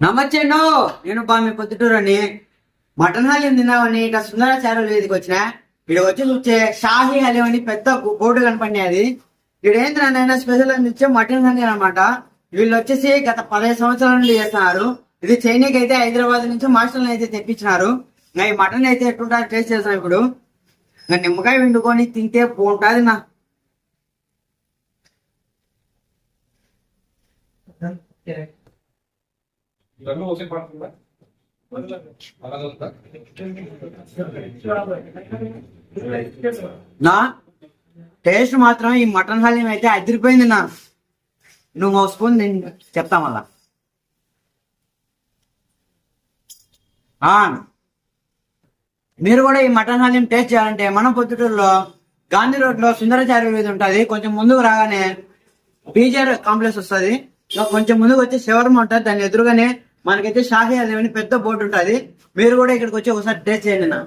నమస్తే నేను మీ పొద్దుటూరు అని మటన్ హలీం తిన్నామని ఇట్లా సుందరాచార్యుల వీధికి వచ్చిన ఇక్కడ వచ్చి చూస్తే షాహీ హలీం అని పెద్ద బోర్డు కనపడినది. ఇక్కడ ఏంటంటే స్పెషల్ అని ఇచ్చే మటన్ హలీం అనమాట. వీళ్ళు వచ్చేసి గత 15 సంవత్సరాల నుండి చేస్తున్నారు. ఇది చైనీకి అయితే హైదరాబాద్ నుంచి మాస్టర్లు అయితే తెప్పించినారు. ఇంకా ఈ మటన్ అయితే ఎట్లుంటారో టేస్ట్ చేస్తాం ఇప్పుడు. ఇంకా నిమ్మకాయ వండుకొని తింటే బాగుంటుంది నా. నా టేస్ట్ మాత్రం ఈ మటన్ హలీం అయితే అదిరిపోయింది నా. నువ్వు ఒక స్పూన్ చెప్తా మళ్ళా. మీరు కూడా ఈ మటన్ హలీం టేస్ట్ చేయాలంటే మన పొద్దుటూరులో గాంధీ రోడ్ లో సుందరాచార్య వీధి ఉంటుంది. కొంచెం ముందుకు రాగానే బీజేఆర్ కాంప్లెక్స్ వస్తుంది. కొంచెం ముందుకు వచ్చి శవర్మ ఉంటుంది. దాని ఎదురుగానే మనకైతే షాహీ హలీం అని పెద్ద బోర్డు ఉంటుంది. మీరు కూడా ఇక్కడికి వచ్చి ఒకసారి టేస్ట్ చేయండి నా.